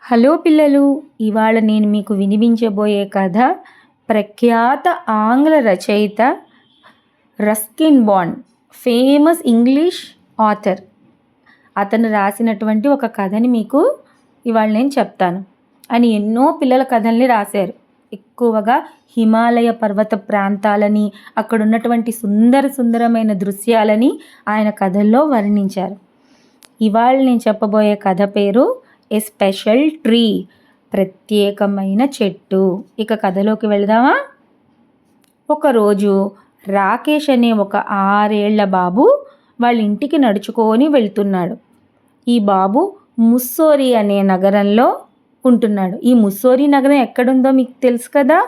Hello పిల్లలు, ఇవాళ నేను మీకు వినిపించబోయే కథ ప్రఖ్యాత ఆంగ్ల రచయిత Ruskin Bond, famous English author. అతను రాసినటువంటి ఒక కథని మీకు ఇవాళ నేను చెప్తాను. అని ఎన్నో పిల్లల కథల్ని రాశారు. ఎక్కువగా హిమాలయ పర్వత ప్రాంతాలని, అక్కడ ఉన్నటువంటి సుందరమైన దృశ్యాలని ఆయన కథల్లో వర్ణించారు. ఇవాళ నేను చెప్పబోయే కథ పేరు ఏ స్పెషల్ ట్రీ, ప్రత్యేకమైన చెట్టు. ఇక కథలోకి వెళదామా? ఒకరోజు రాకేష్ అనే ఒక 6 ఏళ్ల బాబు వాళ్ళ ఇంటికి నడుచుకొని వెళ్తున్నాడు. ఈ బాబు ముస్సోరీ అనే నగరంలో ఉంటున్నాడు. ఈ ముస్సోరీ నగరం ఎక్కడుందో మీకు తెలుసు కదా,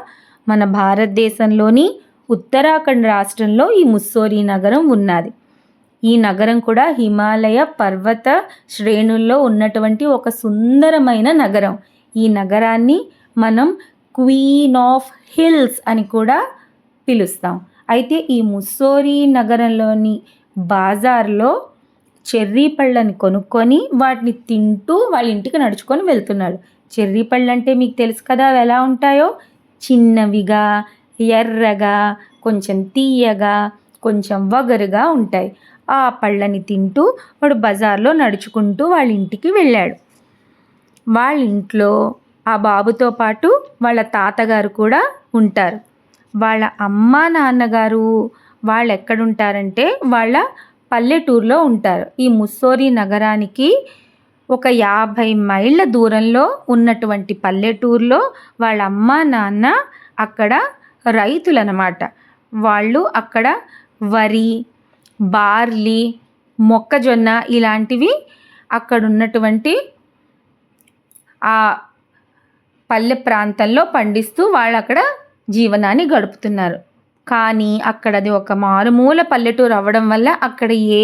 మన భారతదేశంలోని ఉత్తరాఖండ్ రాష్ట్రంలో ఈ ముస్సోరీ నగరం ఉన్నది. ఈ నగరం కూడా హిమాలయ పర్వత శ్రేణుల్లో ఉన్నటువంటి ఒక సుందరమైన నగరం. ఈ నగరాన్ని మనం క్వీన్ ఆఫ్ హిల్స్ అని కూడా పిలుస్తాం. అయితే ఈ ముస్సోరీ నగరంలోని బాజార్లో చెర్రీ పళ్ళని కొనుక్కొని వాటిని తింటూ వాళ్ళ ఇంటికి నడుచుకొని వెళ్తున్నాడు. చెర్రీ పళ్ళు అంటే మీకు తెలుసు కదా అవి ఎలా ఉంటాయో, చిన్నవిగా, ఎర్రగా, కొంచెం తీయగా, కొంచెం వగరుగా ఉంటాయి. ఆ పళ్ళని తింటూ వాడు బజార్లో నడుచుకుంటూ వాళ్ళ ఇంటికి వెళ్ళాడు. వాళ్ళ ఇంట్లో ఆ బాబుతో పాటు వాళ్ళ తాతగారు కూడా ఉంటారు. వాళ్ళ అమ్మ నాన్నగారు వాళ్ళు ఎక్కడుంటారంటే వాళ్ళ పల్లెటూరులో ఉంటారు. ఈ ముస్సోరీ నగరానికి ఒక 50 మైళ్ళ దూరంలో ఉన్నటువంటి పల్లెటూరులో వాళ్ళ అమ్మ నాన్న అక్కడ రైతులన్నమాట. వాళ్ళు అక్కడ వరి, బార్లీ, మొక్కజొన్న ఇలాంటివి అక్కడ ఉన్నటువంటి ఆ పల్లె ప్రాంతంలో పండిస్తూ వాళ్ళు అక్కడ జీవనాన్ని గడుపుతున్నారు. కానీ అక్కడది ఒక మారుమూల పల్లెటూరు అవ్వడం వల్ల అక్కడ ఏ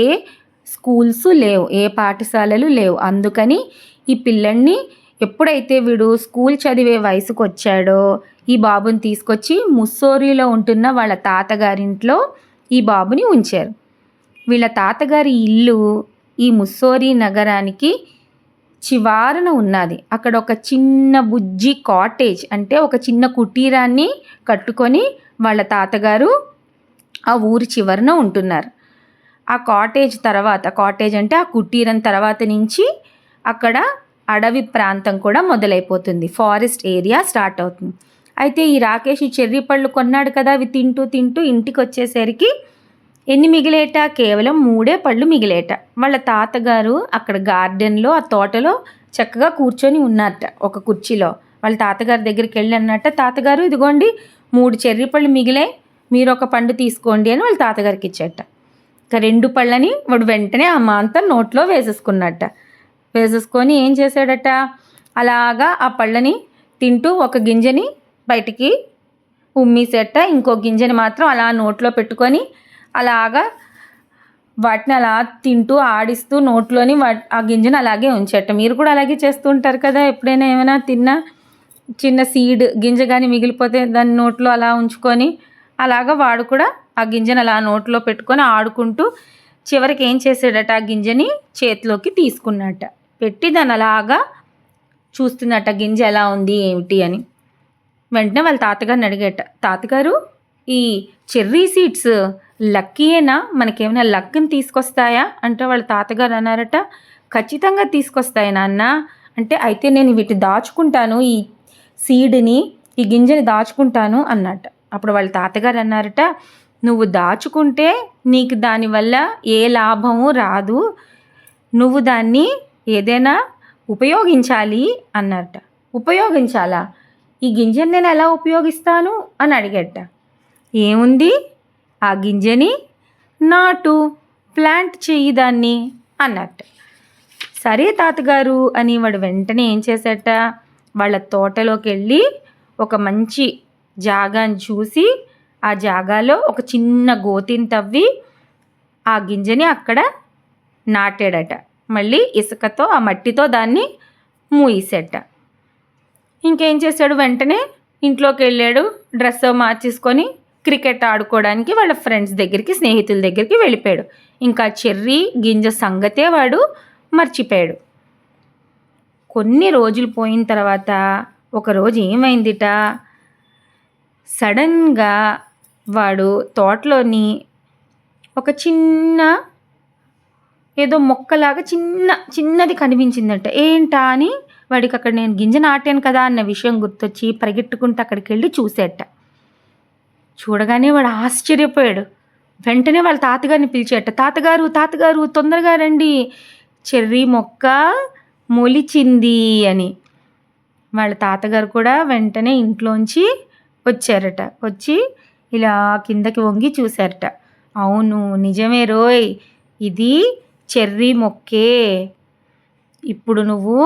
స్కూల్స్ లేవు, ఏ పాఠశాలలు లేవు. అందుకని ఈ పిల్లల్ని ఎప్పుడైతే వీడు స్కూల్ చదివే వయసుకు వచ్చాడో ఈ బాబుని తీసుకొచ్చి ముస్సోరీలో ఉంటున్న వాళ్ళ తాతగారింట్లో ఈ బాబుని ఉంచారు. వీళ్ళ తాతగారి ఇల్లు ఈ ముస్సోరీ నగరానికి చివారన ఉన్నది. అక్కడ ఒక చిన్న బుజ్జి కాటేజ్ అంటే ఒక చిన్న కుటీరాన్ని కట్టుకొని వాళ్ళ తాతగారు ఆ ఊరి చివరన ఉంటున్నారు. ఆ కాటేజ్ అంటే ఆ కుటీరం తర్వాత నుంచి అక్కడ అడవి ప్రాంతం కూడా మొదలైపోతుంది. ఫారెస్ట్ ఏరియా స్టార్ట్ అవుతుంది. అయితే ఈ రాకేష్ ఈ చెర్రీ పళ్ళు కొన్నాడు కదా, అవి తింటూ ఇంటికి వచ్చేసరికి ఎన్ని మిగిలేట? కేవలం 3 పళ్ళు మిగిలేట. వాళ్ళ తాతగారు అక్కడ గార్డెన్లో ఆ తోటలో చక్కగా కూర్చొని ఉన్నారట ఒక కుర్చీలో. వాళ్ళ తాతగారి దగ్గరికి వెళ్ళి అన్నట్ట, తాతగారు ఇదిగోండి 3 చెర్రీ పళ్ళు మిగిలే, మీరు ఒక పండు తీసుకోండి అని వాళ్ళ తాతగారికి ఇచ్చేట. ఇక 2 పళ్ళని వాడు వెంటనే ఆ మాంతం నోట్లో వేసేసుకొని ఏం చేశాడట, అలాగా ఆ పళ్ళని తింటూ ఒక గింజని బయటికి ఉమ్మీసేట, ఇంకో గింజని మాత్రం అలా నోట్లో పెట్టుకొని అలాగా వాటిని అలా తింటూ ఆడిస్తూ నోట్లోని ఆ గింజను అలాగే ఉంచేట. మీరు కూడా అలాగే చేస్తూ ఉంటారు కదా, ఎప్పుడైనా ఏమైనా తిన్నా చిన్న సీడ్ గింజ కానీ మిగిలిపోతే దాన్ని నోట్లో అలా ఉంచుకొని అలాగా వాడు కూడా ఆ గింజను అలా నోట్లో పెట్టుకొని ఆడుకుంటూ చివరికి ఏం చేసాడట, ఆ గింజని చేతిలోకి తీసుకున్నట్ట. పెట్టి దాన్ని అలాగా చూస్తున్నట్ట గింజ ఎలా ఉంది ఏమిటి అని. వెంటనే వాళ్ళ తాతగారిని అడిగేట, తాతగారు ఈ చెర్రీ సీడ్స్ లక్కీయేనా, మనకేమైనా లక్ని తీసుకొస్తాయా అంటే వాళ్ళ తాతగారు అన్నారట, ఖచ్చితంగా తీసుకొస్తాయి నాన్న అంటే, అయితే నేను వీటిని దాచుకుంటాను, ఈ సీడ్ని ఈ గింజని దాచుకుంటాను అన్నట్ట. అప్పుడు వాళ్ళ తాతగారు అన్నారట, నువ్వు దాచుకుంటే నీకు దానివల్ల ఏ లాభము రాదు, నువ్వు దాన్ని ఏదైనా ఉపయోగించాలి అన్నట్ట. ఉపయోగించాలా? ఈ గింజని నేను ఎలా ఉపయోగిస్తాను అని అడిగట. ఏముంది, ఆ గింజని ప్లాంట్ చెయ్యి దాన్ని అన్నట్టు. సరే తాతగారు అని వాడు వెంటనే ఏం చేశాట, వాళ్ళ తోటలోకి వెళ్ళి ఒక మంచి జాగాని చూసి ఆ జాగాలో ఒక చిన్న గోతిని తవ్వి ఆ గింజని అక్కడ నాటాడట. మళ్ళీ ఇసుకతో ఆ మట్టితో దాన్ని మూసేట. ఇంకేం చేశాడు, వెంటనే ఇంట్లోకి వెళ్ళాడు, డ్రెస్ మార్చేసుకొని క్రికెట్ ఆడుకోవడానికి వాళ్ళ ఫ్రెండ్స్ దగ్గరికి, స్నేహితుల దగ్గరికి వెళ్ళిపోయాడు. ఇంకా చెర్రీ గింజ సంగతే వాడు మర్చిపోయాడు. కొన్ని రోజులు పోయిన తర్వాత ఒకరోజు ఏమైందిట, సడన్గా వాడు తోటలోని ఒక చిన్న ఏదో మొక్కలాగా చిన్నది కనిపించిందట. ఏంటా అని వాడికి అక్కడ నేను గింజ నాటాను కదా అన్న విషయం గుర్తొచ్చి పరిగెట్టుకుంటూ అక్కడికి వెళ్ళి చూసేట. చూడగానే వాడు ఆశ్చర్యపోయాడు. వెంటనే వాళ్ళ తాతగారిని పిలిచేట. తాతగారు తాతగారు తొందరగా రండి, చెర్రీ మొక్క మొలిచింది అని. వాళ్ళ తాతగారు కూడా వెంటనే ఇంట్లోంచి వచ్చారట. వచ్చి ఇలా కిందకి వంగి చూశారట. అవును నిజమే రోయ్, ఇది చెర్రీ మొక్కే. ఇప్పుడు నువ్వు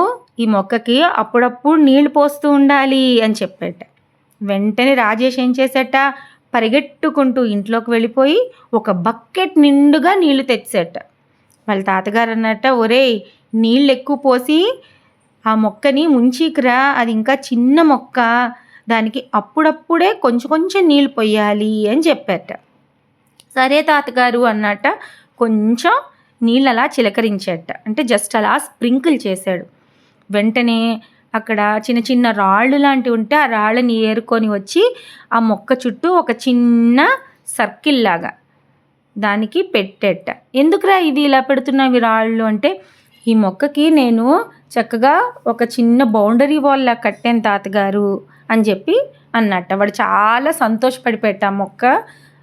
ఈ మొక్కకి అప్పుడప్పుడు నీళ్లు పోస్తూ ఉండాలి అని చెప్పాట. వెంటనే రాజేష్ ఏం చేశాట, పరిగెట్టుకుంటూ ఇంట్లోకి వెళ్ళిపోయి ఒక బకెట్ నిండుగా నీళ్లు తెచ్చాట. వాళ్ళ తాతగారు అన్నట్ట, ఒరేయ్ నీళ్ళు ఎక్కువ పోసి ఆ మొక్కని ముంచికిరా, అది ఇంకా చిన్న మొక్క, దానికి అప్పుడప్పుడే కొంచెం కొంచెం నీళ్ళు పొయ్యాలి అని చెప్పారట. సరే తాతగారు అన్నట్ట కొంచెం నీళ్ళు అలా చిలకరించాట. అంటే జస్ట్ అలా స్ప్రింకిల్ చేశాడు. వెంటనే అక్కడ చిన్న చిన్న రాళ్ళు లాంటివి ఉంటే ఆ రాళ్ళని ఏరుకొని వచ్చి ఆ మొక్క చుట్టూ ఒక చిన్న సర్కిల్ లాగా దానికి పెట్టేట. ఎందుకురా ఇవి ఇలా పెడుతున్నావి రాళ్ళు అంటే, ఈ మొక్కకి నేను చక్కగా ఒక చిన్న బౌండరీ వాల్లా కట్టాను తాతగారు అని చెప్పి అన్నట్ట. వాడు చాలా సంతోషపడిపెట్ట ఆ మొక్క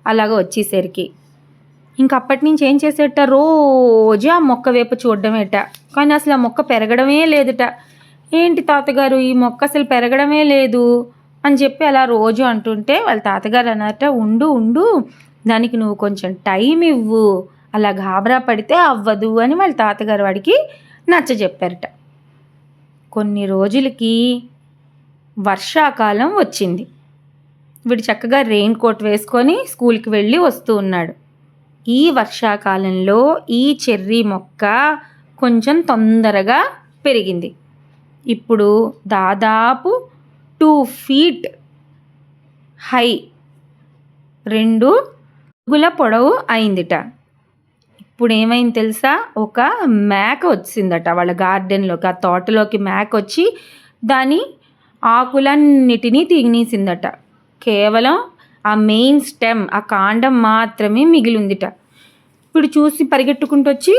అలాగ వచ్చేసరికి. ఇంకప్పటి నుంచి ఏం చేసేట, రోజు ఆ మొక్క వైపు చూడడమేట. కానీ అసలు ఆ మొక్క పెరగడమే లేదుట. ఏంటి తాతగారు ఈ మొక్క అసలు పెరగడమే లేదు అని చెప్పి అలా రోజు అంటుంటే వాళ్ళ తాతగారు అన్నట, ఉండు ఉండు, దానికి నువ్వు కొంచెం టైం ఇవ్వు, అలా గాబరా పడితే అవ్వదు అని వాళ్ళ తాతగారు వాడికి నచ్చజెప్పారట. కొన్ని రోజులకి వర్షాకాలం వచ్చింది. వీడు చక్కగా రెయిన్ కోట్ వేసుకొని స్కూల్కి వెళ్ళి వస్తూ ఉన్నాడు. ఈ వర్షాకాలంలో ఈ చెర్రీ మొక్క కొంచెం తొందరగా పెరిగింది. ఇప్పుడు దాదాపు 2 feet హై, 2 అడుగుల పొడవు అయిందిట. ఇప్పుడు ఏమైంది తెలుసా, ఒక మేక వచ్చిందట వాళ్ళ గార్డెన్లోకి, ఆ తోటలోకి మేక వచ్చి దాని ఆకులన్నిటినీ తినేసిందట. కేవలం ఆ మెయిన్ స్టెమ్, ఆ కాండం మాత్రమే మిగిలిందిట. ఇప్పుడు చూసి పరిగెట్టుకుంటూ వచ్చి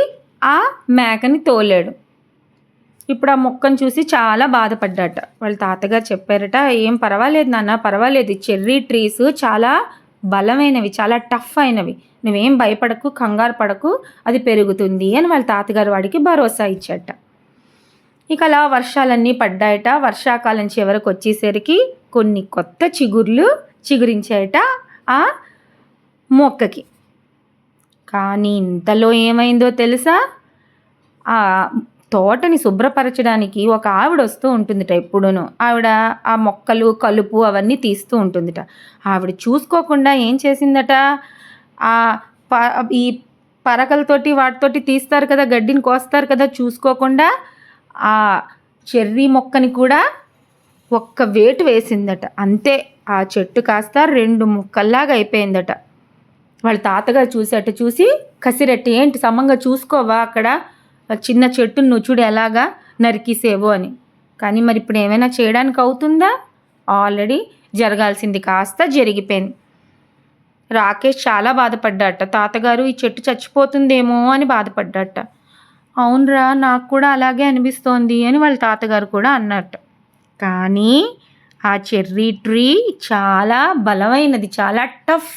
ఆ మేకని తోలాడు. ఇప్పుడు ఆ మొక్కను చూసి చాలా బాధపడ్డాట. వాళ్ళ తాతగారు చెప్పారట, ఏం పర్వాలేదు నాన్న, పర్వాలేదు, చెర్రీ ట్రీస్ చాలా బలమైనవి, చాలా టఫ్ అయినవి, నువ్వేం భయపడకు, కంగారు పడకు, అది పెరుగుతుంది అని వాళ్ళ తాతగారు వాడికి భరోసా ఇచ్చాట. ఇక అలా వర్షాలన్నీ పడ్డాయట. వర్షాకాలం చివరికి వచ్చేసరికి కొన్ని కొత్త చిగుర్లు చిగురించాయట ఆ మొక్కకి. కానీ ఇంతలో ఏమైందో తెలుసా, ఆ తోటని శుభ్రపరచడానికి ఒక ఆవిడ వస్తూ ఉంటుందిట ఎప్పుడూను. ఆవిడ ఆ మొక్కలు కలుపు అవన్నీ తీస్తూ ఉంటుందిట. ఆవిడ చూసుకోకుండా ఏం చేసిందట, ఈ పరకలతోటి వాటితోటి తీస్తారు కదా, గడ్డిని కోస్తారు కదా, చూసుకోకుండా ఆ చెర్రీ మొక్కని కూడా ఒక్క వేటు వేసిందట. అంతే, ఆ చెట్టు కాస్త 2 ముక్కల్లాగా అయిపోయిందట. వాళ్ళ తాతగారు చూసేట, చూసి కసిరెట్టి, ఏంటి సమంగా చూసుకోవా, అక్కడ చిన్న చెట్టును నువ్వు చూడు ఎలాగా నరికిసేవో అని. కానీ మరి ఇప్పుడు ఏమైనా చేయడానికి అవుతుందా, ఆల్రెడీ జరగాల్సింది కాస్త జరిగిపోయింది. రాకేష్ చాలా బాధపడ్డాట. తాతగారు ఈ చెట్టు చచ్చిపోతుందేమో అని బాధపడ్డాట. అవునరా, నాకు కూడా అలాగే అనిపిస్తోంది అని వాళ్ళ తాతగారు కూడా అన్నట్టు. కానీ ఆ చెర్రీ ట్రీ చాలా బలమైనది, చాలా టఫ్.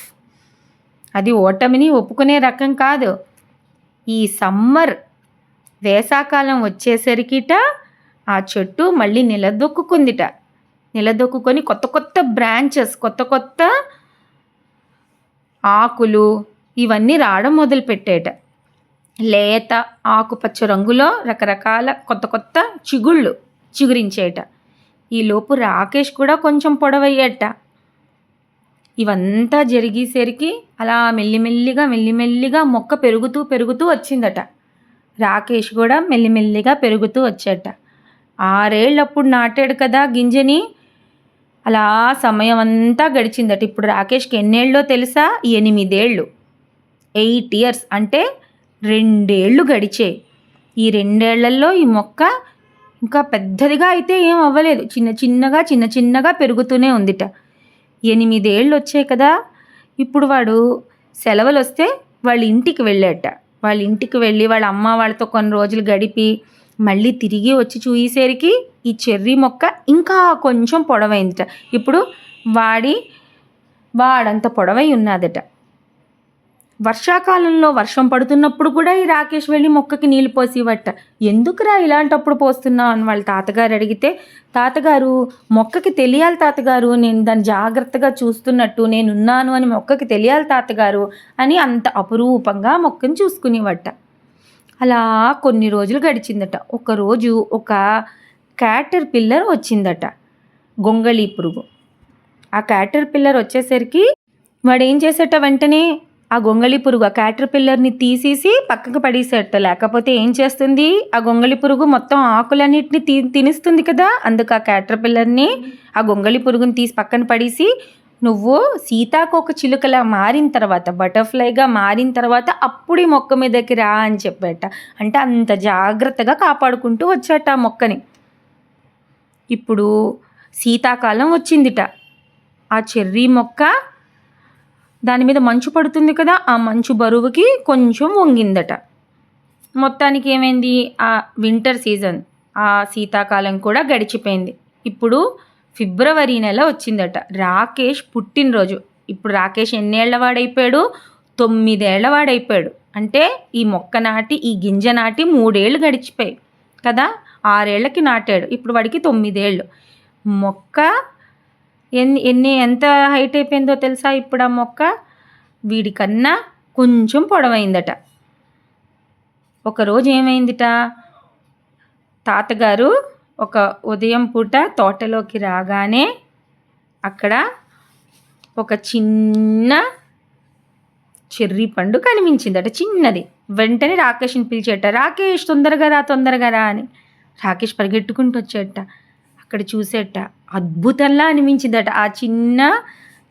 అది ఓటమిని ఒప్పుకునే రకం కాదు. ఈ సమ్మర్ వేసాకాలం వచ్చేసరికిట ఆ చెట్టు మళ్ళీ నిలదొక్కుందిట. నిలదొక్కుని కొత్త కొత్త బ్రాంచెస్, కొత్త కొత్త ఆకులు ఇవన్నీ రావడం మొదలుపెట్టేట. లేత ఆకుపచ్చ రంగులో రకరకాల కొత్త కొత్త చిగుళ్ళు చిగురించేట. ఈలోపు రాకేష్ కూడా కొంచెం పొడవయ్యేట. ఇవంతా జరిగేసరికి అలా మెల్లిమెల్లిగా మొక్క పెరుగుతూ పెరుగుతూ వచ్చిందట. రాకేష్ కూడా మెల్లిమెల్లిగా పెరుగుతూ వచ్చేట. 6 ఏళ్ళప్పుడు నాటాడు కదా గింజని. అలా సమయం అంతా గడిచిందట. ఇప్పుడు రాకేష్కి ఎన్నేళ్ళో తెలుసా, 8 ఏళ్ళు, 8 years, అంటే 2 ఏళ్ళు గడిచే. ఈ 2 ఏళ్లలో ఈ మొక్క ఇంకా పెద్దదిగా అయితే ఏం అవ్వలేదు, చిన్న చిన్నగా పెరుగుతూనే ఉందిట. 8 ఏళ్ళు వచ్చాయి కదా. ఇప్పుడు వాడు సెలవులు వస్తే వాళ్ళ ఇంటికి వెళ్ళాట. వాళ్ళ ఇంటికి వెళ్ళి వాళ్ళ అమ్మ వాళ్ళతో కొన్ని రోజులు గడిపి మళ్ళీ తిరిగి వచ్చి చూసేసరికి ఈ చెర్రీ మొక్క ఇంకా కొంచెం పొడవైందిట. ఇప్పుడు వాడంత పొడవై ఉన్నదట. వర్షాకాలంలో వర్షం పడుతున్నప్పుడు కూడా ఈ రాకేష్ వెళ్ళి మొక్కకి నీళ్ళు పోసివట్ట. ఎందుకురా ఇలాంటప్పుడు పోస్తున్నావు అని వాళ్ళ తాతగారు అడిగితే, తాతగారు మొక్కకి తెలియాలి తాతగారు, నేను దాన్ని జాగ్రత్తగా చూస్తున్నట్టు నేనున్నాను అని మొక్కకి తెలియాలి తాతగారు అని అంత అపురూపంగా మొక్కని చూసుకునేవట. అలా కొన్ని రోజులు గడిచిందట. ఒకరోజు ఒక క్యాటర్ పిల్లర్ వచ్చిందట, గొంగళి పురుగు. ఆ క్యాటర్ పిల్లర్ వచ్చేసరికి వాడు ఏం చేసేట, వెంటనే ఆ గొంగళి పురుగు ఆ క్యాటర్ పిల్లర్ని తీసేసి పక్కకు పడేసేట. లేకపోతే ఏం చేస్తుంది, ఆ గొంగళి పురుగు మొత్తం ఆకులన్నిటిని తినిస్తుంది కదా. అందుకు ఆ క్యాటర్ పిల్లర్ని, ఆ గొంగళి పురుగుని తీసి పక్కన పడేసి, నువ్వు సీతాకోక చిలుకలా మారిన తర్వాత, బటర్ఫ్లైగా మారిన తర్వాత అప్పుడు ఈ మొక్క మీదకి రా అని చెప్పేట. అంటే అంత జాగ్రత్తగా కాపాడుకుంటూ వచ్చాట ఆ మొక్కని. ఇప్పుడు శీతాకాలం వచ్చిందిట. ఆ చెర్రీ మొక్క దాని మీద మంచు పడుతుంది కదా, ఆ మంచు బరువుకి కొంచెం వంగిందట. మొత్తానికి ఏమైంది, ఆ వింటర్ సీజన్, ఆ శీతాకాలం కూడా గడిచిపోయింది. ఇప్పుడు ఫిబ్రవరి నెల వచ్చిందట, రాకేష్ పుట్టినరోజు. ఇప్పుడు రాకేష్ ఎన్నేళ్ల వాడైపోయాడు, 9 ఏళ్ల వాడైపోయాడు. అంటే ఈ మొక్క నాటి, ఈ గింజ నాటి 3 ఏళ్ళు గడిచిపోయాయి కదా. 6 ఏళ్ళకి నాటాడు, ఇప్పుడు వాడికి 9 ఏళ్ళు. మొక్క ఎంత హైట్ అయిపోయిందో తెలుసా ఇప్పుడు ఆ మొక్క, వీడికన్నా కొంచెం పొడవైందట. ఒకరోజు ఏమైందిట, తాతగారు ఒక ఉదయం పూట తోటలోకి రాగానే అక్కడ ఒక చిన్న చెర్రీ పండు కనిపించిందట, చిన్నది. వెంటనే రాకేష్ని పిలిచేట, రాకేష్ తొందరగా రా అని. రాకేష్ పరిగెట్టుకుంటూ వచ్చేట. అక్కడ చూసేట, అద్భుతంలా అనిపించిందట. ఆ చిన్న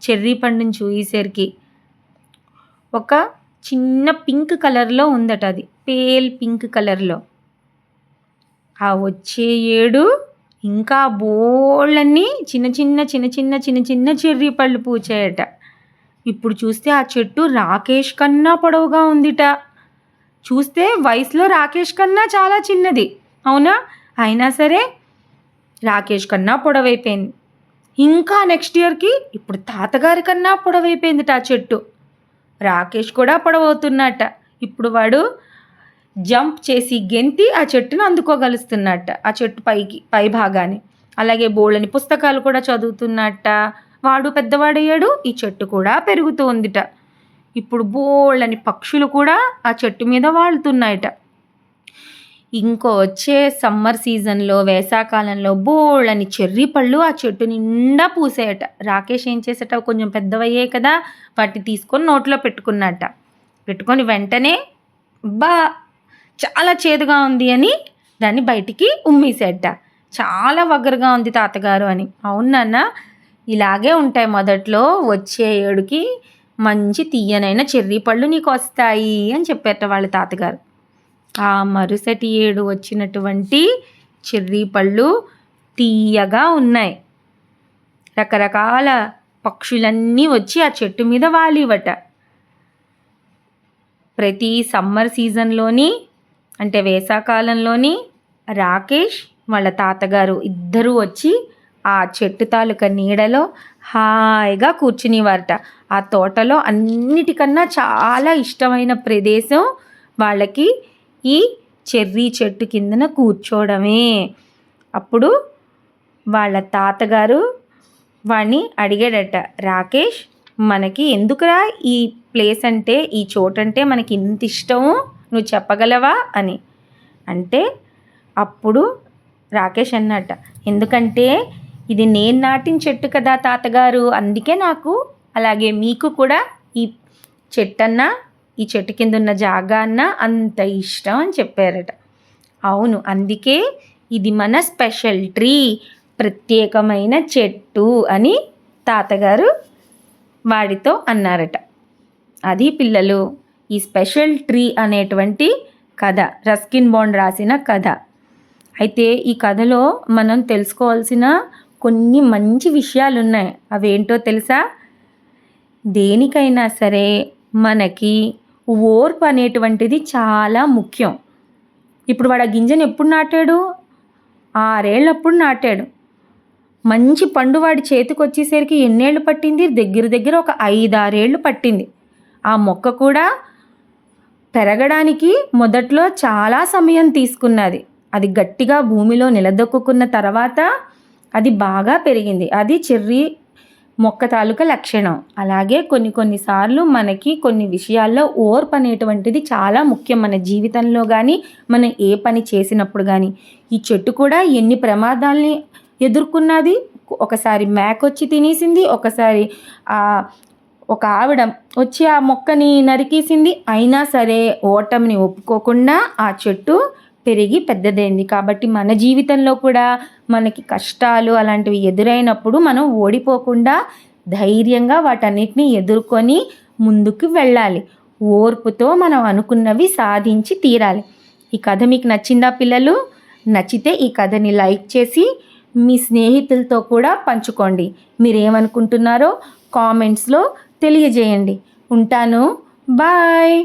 చెర్రీ పండుని చూసేసరికి ఒక చిన్న పింక్ కలర్లో ఉందట, అది పేల్ పింక్ కలర్లో. ఆ వచ్చే ఏడు ఇంకా బోళ్ళన్నీ చిన్న చెర్రీ పళ్ళు పూచాయట. ఇప్పుడు చూస్తే ఆ చెట్టు రాకేష్ కన్నా పొడవుగా ఉందిట. చూస్తే వయసులో రాకేష్ కన్నా చాలా చిన్నది, అవునా? అయినా సరే రాకేష్ కన్నా పొడవైపోయింది. ఇంకా నెక్స్ట్ ఇయర్కి ఇప్పుడు తాతగారి కన్నా పొడవైపోయిందిట ఆ చెట్టు. రాకేష్ కూడా పొడవవుతున్నట్ట. ఇప్పుడు వాడు జంప్ చేసి గెంతి ఆ చెట్టును అందుకోగలుస్తున్నట్ట, ఆ చెట్టు పై భాగాన్ని. అలాగే బోళ్ళని పుస్తకాలు కూడా చదువుతున్నట్ట. వాడు పెద్దవాడయ్యాడు, ఈ చెట్టు కూడా పెరుగుతూ ఉందిట. ఇప్పుడు బోళ్ళని పక్షులు కూడా ఆ చెట్టు మీద వాళ్తున్నాయట. ఇంకో వచ్చే సమ్మర్ సీజన్లో, వేసాకాలంలో బోళ్ళని చెర్రీ పళ్ళు ఆ చెట్టు నిండా పూసాయట. రాకేష్ ఏం చేసేట, కొంచెం పెద్దవయ్యాయి కదా, వాటిని తీసుకొని నోట్లో పెట్టుకున్నట్ట. పెట్టుకొని వెంటనే చాలా చేదుగా ఉంది అని దాన్ని బయటికి ఉమ్మేసేట. చాలా వగరుగా ఉంది తాతగారు అని. అవును నాన్న, ఇలాగే ఉంటాయి మొదట్లో, వచ్చే ఏడుకి మంచి తీయనైన చెర్రీ పళ్ళు నీకు వస్తాయి అని చెప్పారట వాళ్ళ తాతగారు. ఆ మరుసటి ఏడు వచ్చినటువంటి చెర్రీ పళ్ళు తీయగా ఉన్నాయి. రకరకాల పక్షులన్నీ వచ్చి ఆ చెట్టు మీద వాలివట. ప్రతి సమ్మర్ సీజన్లోని, అంటే వేసాకాలంలోని, రాకేష్ వాళ్ళ తాతగారు ఇద్దరూ వచ్చి ఆ చెట్టు తాలూకా నీడలో హాయిగా కూర్చునేవారట. ఆ తోటలో అన్నిటికన్నా చాలా ఇష్టమైన ప్రదేశం వాళ్ళకి ఈ చెర్రీ చెట్టు కిందన కూర్చోవడమే. అప్పుడు వాళ్ళ తాతగారు వాడిని అడిగాడట, రాకేష్ మనకి ఎందుకురా ఈ ప్లేస్ అంటే, ఈ చోటంటే మనకి ఇంత ఇష్టము, నువ్వు చెప్పగలవా అని అంటే, అప్పుడు రాకేష్ అన్నట్ట, ఎందుకంటే ఇది నేను నాటిన చెట్టు కదా తాతగారు, అందుకే నాకు, అలాగే మీకు కూడా ఈ చెట్టన్నా, ఈ చెట్టు కింద ఉన్న జాగా అన్న అంత ఇష్టం అని చెప్పారట. అవును, అందుకే ఇది మన స్పెషల్ ట్రీ, ప్రత్యేకమైన చెట్టు అని తాతగారు వాడితో అన్నారట. అది పిల్లలు, ఈ స్పెషల్ ట్రీ అనేటువంటి కథ, రస్కిన్ బాండ్ రాసిన కథ. అయితే ఈ కథలో మనం తెలుసుకోవాల్సిన కొన్ని మంచి విషయాలు ఉన్నాయి. అవేంటో తెలుసా? దేనికైనా సరే మనకి ఓర్పు అనేటువంటిది చాలా ముఖ్యం. ఇప్పుడు వాడు ఆ గింజను ఎప్పుడు నాటాడు? 6 ఏళ్ళప్పుడు నాటాడు. మంచి పండు వాడి చేతికొచ్చేసరికి ఎన్నేళ్ళు పట్టింది? దగ్గర దగ్గర ఒక 5, 6 ఏళ్ళు పట్టింది. ఆ మొక్క కూడా పెరగడానికి మొదట్లో చాలా సమయం తీసుకున్నది. అది గట్టిగా భూమిలో నిలదొక్కున్న తర్వాత అది బాగా పెరిగింది. అది చెర్రీ మొక్క తాలూకా లక్షణం. అలాగే కొన్నిసార్లు మనకి కొన్ని విషయాల్లో ఓర్పు అనేటువంటిది చాలా ముఖ్యం మన జీవితంలో కానీ, మనం ఏ పని చేసినప్పుడు కానీ. ఈ చెట్టు కూడా ఎన్ని ప్రమాదాల్ని ఎదుర్కొన్నది. ఒకసారి మేకొచ్చి తినేసింది, ఒకసారి ఒక ఆవిడ వచ్చి ఆ మొక్కని నరికేసింది. అయినా సరే ఓటమిని ఒప్పుకోకుండా ఆ చెట్టు పెరిగి పెద్దదైంది. కాబట్టి మన జీవితంలో కూడా మనకి కష్టాలు అలాంటివి ఎదురైనప్పుడు మనం ఓడిపోకుండా ధైర్యంగా వాటన్నిటిని ఎదుర్కొని ముందుకు వెళ్ళాలి. ఓర్పుతో మనం అనుకున్నవి సాధించి తీరాలి. ఈ కథ మీకు నచ్చిందా పిల్లలు? నచ్చితే ఈ కథని లైక్ చేసి మీ స్నేహితులతో కూడా పంచుకోండి. మీరేమనుకుంటున్నారో కామెంట్స్లో తెలియజేయండి. ఉంటాను. బాయ్.